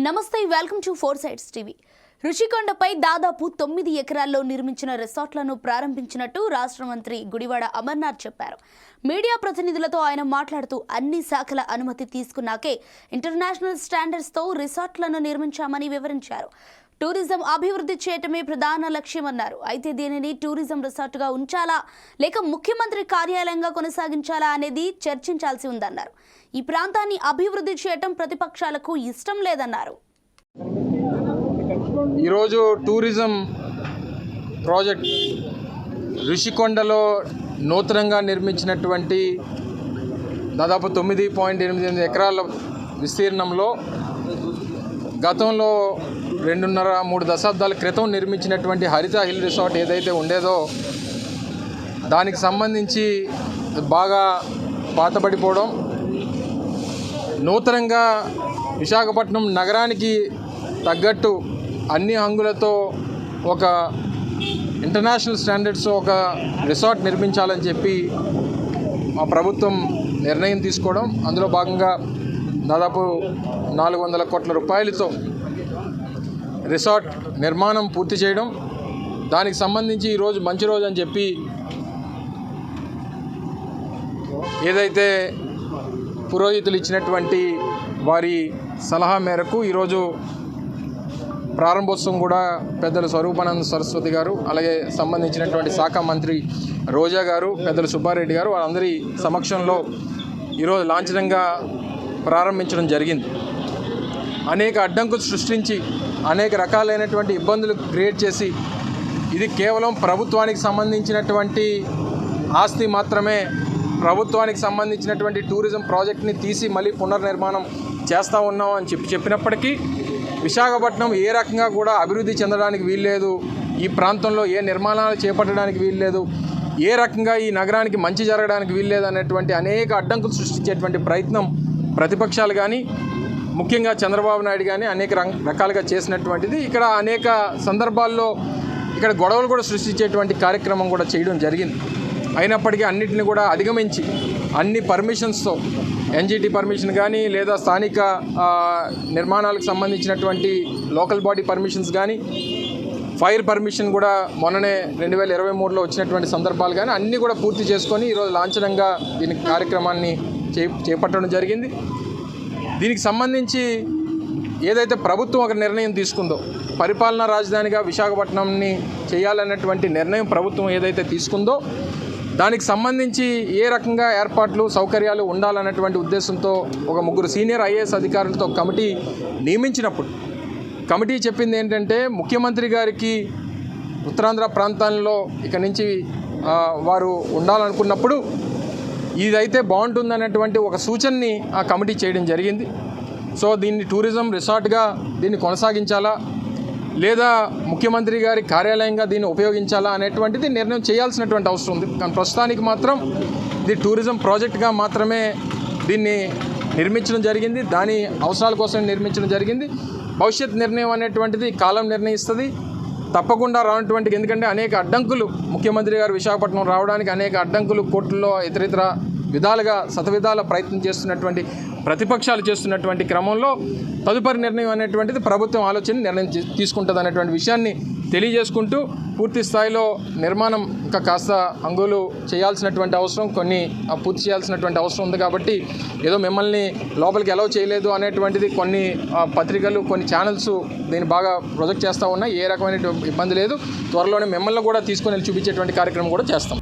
నమస్తే, welcome to four sides TV. రుషికొండపై దాదాపు 9 ఎకరాల్లో నిర్మించిన రిసార్ట్లను ప్రారంభించినట్టు రాష్ట్ర మంత్రి గుడివాడ అమర్నాథ్ చెప్పారు. మీడియా ప్రతినిధులతో ఆయన మాట్లాడుతూ అన్ని శాఖల అనుమతి తీసుకున్నాకే ఇంటర్నేషనల్ స్టాండర్డ్స్తో రిసార్ట్లను నిర్మించామని వివరించారు. టూరిజం అభివృద్ధి చేయటమే ప్రధాన లక్ష్యమన్నారు. అయితే దీనిని టూరిజం రిసార్ట్గా ఉంచాలా లేక ముఖ్యమంత్రి కార్యాలయంగా కొనసాగించాలా అనేది చర్చించాల్సి ఉందన్నారు. ఈ ప్రాంతాన్ని అభివృద్ధి చేయటం ప్రతిపక్షాలకు ఇష్టం లేదన్నారు. ఈరోజు టూరిజం ప్రాజెక్ట్ రుషికొండలో నూతనంగా నిర్మించినటువంటి దాదాపు 9.8 ఎకరాల విస్తీర్ణంలో గతంలో 2.5-3 దశాబ్దాల క్రితం నిర్మించినటువంటి హరిత హిల్ రిసార్ట్ ఏదైతే ఉండేదో దానికి సంబంధించి బాగా పాతబడిపోవడం, నూతనంగా విశాఖపట్నం నగరానికి తగ్గట్టు అన్ని హంగులతో ఒక ఇంటర్నేషనల్ స్టాండర్డ్స్ ఒక రిసార్ట్ నిర్మించాలని చెప్పి మా ప్రభుత్వం నిర్ణయం తీసుకోవడం, అందులో భాగంగా దాదాపు 400 కోట్ల రూపాయలతో రిసార్ట్ నిర్మాణం పూర్తి చేయడం, దానికి సంబంధించి ఈరోజు మంచి రోజు అని చెప్పి ఏదైతే పురోహితులు ఇచ్చినటువంటి వారి సలహా మేరకు ఈరోజు ప్రారంభోత్సవం కూడా పెద్దలు స్వరూపానంద సరస్వతి గారు, అలాగే సంబంధించినటువంటి శాఖ మంత్రి రోజా గారు, పెద్దలు సుబ్బారెడ్డి గారు వాళ్ళందరి సమక్షంలో ఈరోజు లాంఛనంగా ప్రారంభించడం జరిగింది. అనేక అడ్డంకులు సృష్టించి అనేక రకాలైనటువంటి ఇబ్బందులు క్రియేట్ చేసి ఇది కేవలం ప్రభుత్వానికి సంబంధించినటువంటి ఆస్తి మాత్రమే, ప్రభుత్వానికి సంబంధించినటువంటి టూరిజం ప్రాజెక్ట్ని తీసి మళ్ళీ పునర్నిర్మాణం చేస్తూ ఉన్నాం అని చెప్పినప్పటికీ విశాఖపట్నం ఏ రకంగా కూడా అభివృద్ధి చెందడానికి వీల్లేదు, ఈ ప్రాంతంలో ఏ నిర్మాణాలు చేపట్టడానికి వీల్లేదు, ఏ రకంగా ఈ నగరానికి మంచి జరగడానికి వీల్లేదు అనేటువంటి అనేక అడ్డంకులు సృష్టించేటువంటి ప్రయత్నం ప్రతిపక్షాలు కానీ ముఖ్యంగా చంద్రబాబు నాయుడు కానీ అనేక రకాలుగా చేసినటువంటిది. ఇక్కడ అనేక సందర్భాల్లో ఇక్కడ గొడవలు కూడా సృష్టించేటువంటి కార్యక్రమం కూడా చేయడం జరిగింది. అయినప్పటికీ అన్నింటిని కూడా అధిగమించి అన్ని పర్మిషన్స్తో ఎన్జిటి పర్మిషన్ కానీ లేదా స్థానిక నిర్మాణాలకు సంబంధించినటువంటి లోకల్ బాడీ పర్మిషన్స్ కానీ ఫైర్ పర్మిషన్ కూడా మొన్ననే 2023లో వచ్చినటువంటి సందర్భాలు కానీ అన్నీ కూడా పూర్తి చేసుకొని ఈరోజు లాంఛనంగా దీని కార్యక్రమాన్ని చేపట్టడం జరిగింది. దీనికి సంబంధించి ఏదైతే ప్రభుత్వం ఒక నిర్ణయం తీసుకుందో పరిపాలనా రాజధానిగా విశాఖపట్నంని చేయాలన్నటువంటి నిర్ణయం ప్రభుత్వం ఏదైతే తీసుకుందో దానికి సంబంధించి ఏ రకంగా ఏర్పాట్లు సౌకర్యాలు ఉండాలన్నటువంటి ఉద్దేశంతో ఒక 3 సీనియర్ ఐఏఎస్ అధికారులతో కమిటీ నియమించినప్పుడు కమిటీ చెప్పింది ఏంటంటే ముఖ్యమంత్రి గారికి ఉత్తరాంధ్ర ప్రాంతాల్లో ఇక నుంచి వారు ఉండాలనుకున్నప్పుడు ఇదైతే బాగుంటుందన్నటువంటి ఒక సూచనని ఆ కమిటీ చేయడం జరిగింది. సో దీన్ని టూరిజం రిసార్ట్గా దీన్ని కొనసాగించాలా లేదా ముఖ్యమంత్రి గారి కార్యాలయంగా దీన్ని ఉపయోగించాలా అనేటువంటిది నిర్ణయం చేయాల్సినటువంటి అవసరం ఉంది. కానీ ప్రస్తుతానికి మాత్రం ఇది టూరిజం ప్రాజెక్ట్గా మాత్రమే దీన్ని నిర్మించడం జరిగింది, దాని అవసరాల కోసం నిర్మించడం జరిగింది. భవిష్యత్ నిర్ణయం అనేటువంటిది కాలం నిర్ణయిస్తుంది. తప్పకుండా రానటువంటి, ఎందుకంటే అనేక అడ్డంకులు ముఖ్యమంత్రి గారు విశాఖపట్నం రావడానికి అనేక అడ్డంకులు కోర్టుల్లో ఇతరితర విధాలుగా శతవిధాల ప్రయత్నం చేస్తున్నటువంటి ప్రతిపక్షాలు చేస్తున్నటువంటి క్రమంలో తదుపరి నిర్ణయం అనేటువంటిది ప్రభుత్వం నిర్ణయం తీసుకుంటుంది అనేటువంటి విషయాన్ని తెలియజేసుకుంటూ పూర్తి స్థాయిలో నిర్మాణం ఇంకా కాస్త అంగులు చేయాల్సినటువంటి అవసరం, కొన్ని పూర్తి చేయాల్సినటువంటి అవసరం ఉంది. కాబట్టి ఏదో మిమ్మల్ని లోపలికి అలౌ చేయలేదు అనేటువంటిది కొన్ని పత్రికలు కొన్ని ఛానల్స్ దీన్ని బాగా ప్రొజెక్ట్ చేస్తూ ఉన్నాయి. ఏ రకమైన ఇబ్బంది లేదు, త్వరలోనే మిమ్మల్ని కూడా తీసుకొని వెళ్ళి చూపించేటువంటి కార్యక్రమం కూడా చేస్తాం.